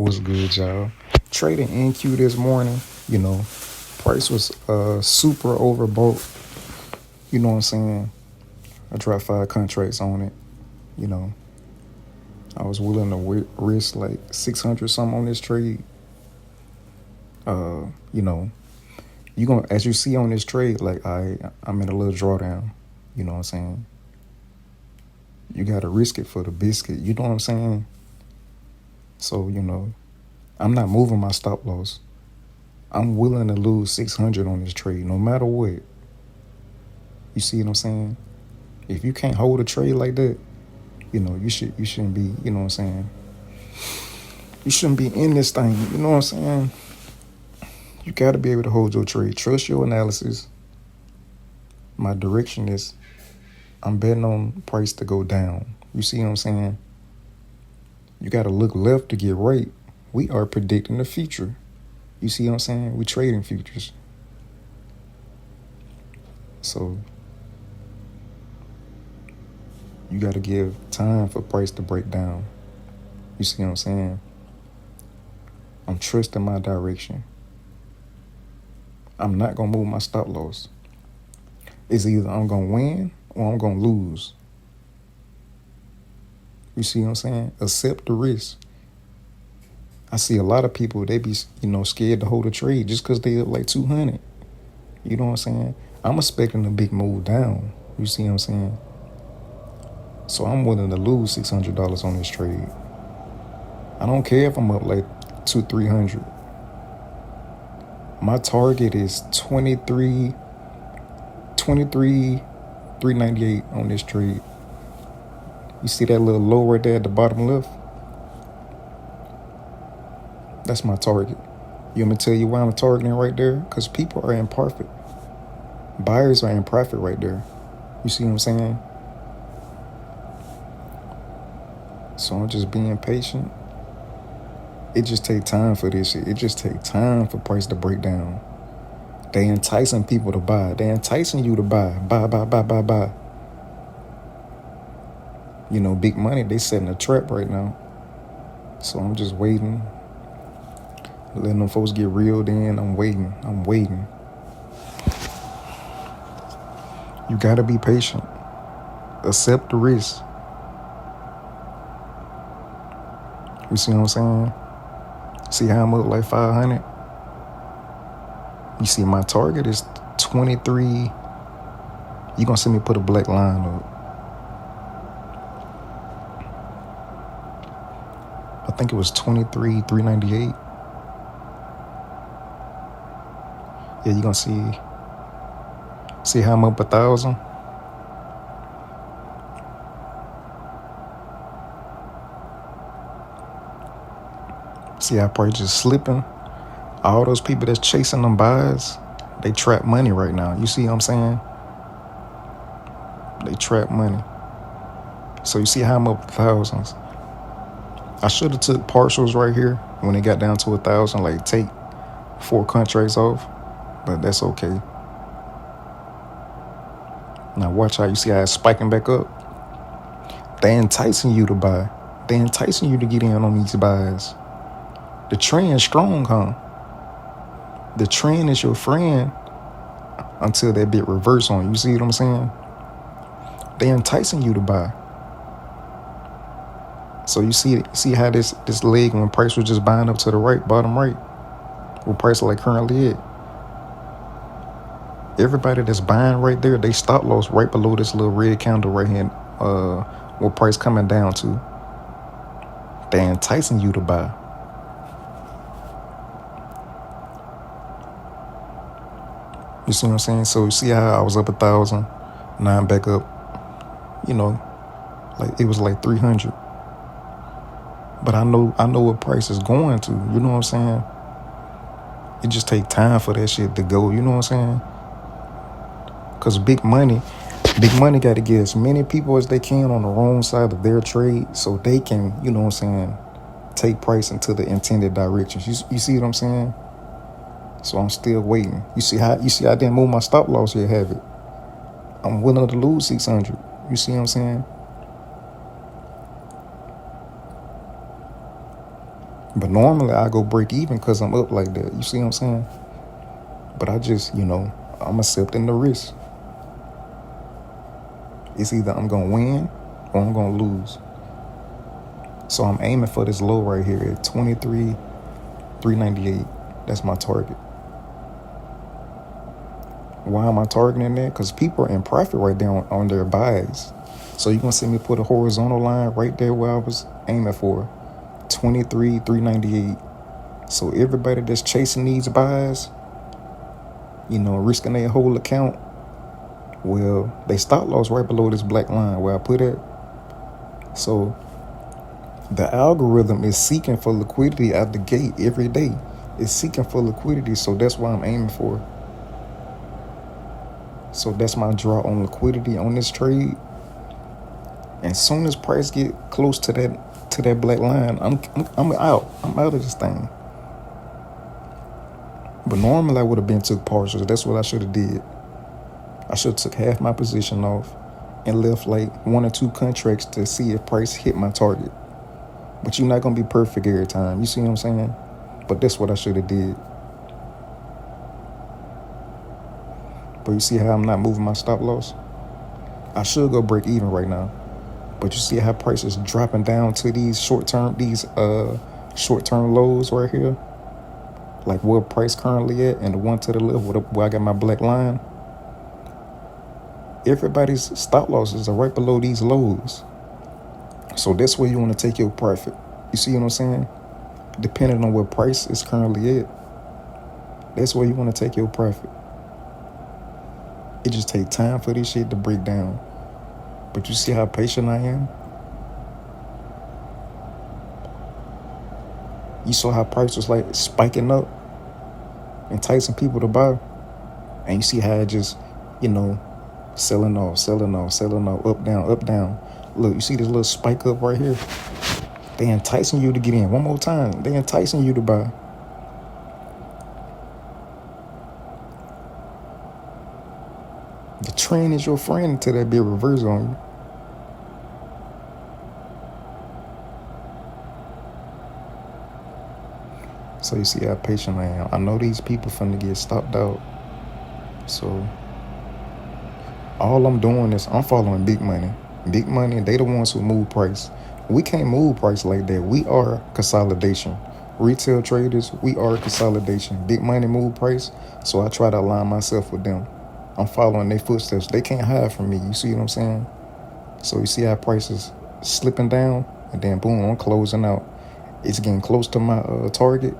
What's good, y'all? Trading NQ this morning, price was super overbought. You know what I'm saying? I dropped 5 contracts on it. You know, I was willing to risk like 600 something on this trade. Uh, you know, you gonna as you see on this trade, like I'm in a little drawdown. You know what I'm saying? You gotta risk it for the biscuit. You know what I'm saying? So I'm not moving my stop loss. I'm willing to lose 600 on this trade, no matter what. You see what I'm saying? If you can't hold a trade like that, you shouldn't be, you know what I'm saying? You shouldn't be in this thing, you know what I'm saying? You gotta be able to hold your trade. Trust your analysis. My direction is I'm betting on price to go down. You see what I'm saying? You gotta look left to get right. We are predicting the future. You see what I'm saying? We trading futures. So you gotta give time for price to break down. You see what I'm saying? I'm trusting my direction. I'm not gonna move my stop loss. It's either I'm gonna win or I'm gonna lose. You see what I'm saying? Accept the risk. I see a lot of people, they be, scared to hold a trade just because they up like 200. You know what I'm saying? I'm expecting a big move down. You see what I'm saying? So I'm willing to lose $600 on this trade. I don't care if I'm up like 200-300. My target is 23 398 on this trade. You see that little low right there at the bottom left? That's my target. You want me to tell you why I'm targeting right there? Because people are in profit. Buyers are in profit right there. You see what I'm saying? So I'm just being patient. It just take time for this shit. It just take time for price to break down. They enticing people to buy. They enticing you to buy. Buy. Big money, they setting a trap right now. So I'm just waiting. Letting them folks get reeled in. I'm waiting. You gotta be patient. Accept the risk. You see what I'm saying? See how I'm up like 500? You see my target is 23. You gonna see me put a black line up. I think it was 23 398. Yeah, you gonna see how I'm up 1,000? See how price just slipping? All those people that's chasing them buys, they trap money right now. You see what I'm saying? They trap money. So you see how I'm up thousands. I should have took partials right here when it got down to 1,000, like take 4 contracts off, but that's okay. Now watch how you see how it's spiking back up. They enticing you to buy. They enticing you to get in on these buys. The trend strong, huh? The trend is your friend until that bit reverse on you. You see what I'm saying? They enticing you to buy. So you see how this leg, when price was just buying up to the right, bottom right, where price like currently at. Everybody that's buying right there, they stop loss right below this little red candle right here, where price coming down to. They enticing you to buy. You see what I'm saying? So you see how I was up 1,000, now I'm back up, like it was like 300. But I know what price is going to. You know what I'm saying? It just take time for that shit to go. You know what I'm saying? Because big money got to get as many people as they can on the wrong side of their trade so they can, you know what I'm saying, take price into the intended directions. You see what I'm saying? So I'm still waiting. You see how I didn't move my stop loss yet, have it? I'm willing to lose 600. You see what I'm saying? But normally I go break even because I'm up like that. You see what I'm saying? But I just, I'm accepting the risk. It's either I'm going to win or I'm going to lose. So I'm aiming for this low right here at 23,398. That's my target. Why am I targeting that? Because people are in profit right there on their buys. So you're going to see me put a horizontal line right there where I was aiming for, 23,398. So everybody that's chasing these buys, risking their whole account, well, they stop loss right below this black line where I put it. So the algorithm is seeking for liquidity out the gate every day. It's seeking for liquidity, so that's what I'm aiming for. So that's my draw on liquidity on this trade. And soon as price get close to that black line, I'm out. I'm out of this thing. But normally I would have been took partials. That's what I should have did. I should have took half my position off and left like 1 or 2 contracts to see if price hit my target. But you're not gonna be perfect every time. You see what I'm saying? But that's what I should have did. But you see how I'm not moving my stop loss? I should go break even right now. But you see how price is dropping down to these short-term lows right here? Like where price currently at, and the one to the left where I got my black line. Everybody's stop losses are right below these lows. So that's where you want to take your profit. You see what I'm saying? Depending on where price is currently at, that's where you want to take your profit. It just takes time for this shit to break down. But you see how patient I am? You saw how price was like spiking up, enticing people to buy. And you see how it just, selling off, up, down. Look, you see this little spike up right here? They enticing you to get in. One more time. They enticing you to buy. The trend is your friend until that be reversed on you. So you see how patient I am. I know these people finna get stopped out. So all I'm doing is I'm following big money. Big money, they the ones who move price. We can't move price like that. We are consolidation. Retail traders, we are consolidation. Big money move price, so I try to align myself with them. I'm following their footsteps. They can't hide from me. You see what I'm saying? So you see how price is slipping down, and then boom, I'm closing out. It's getting close to my target.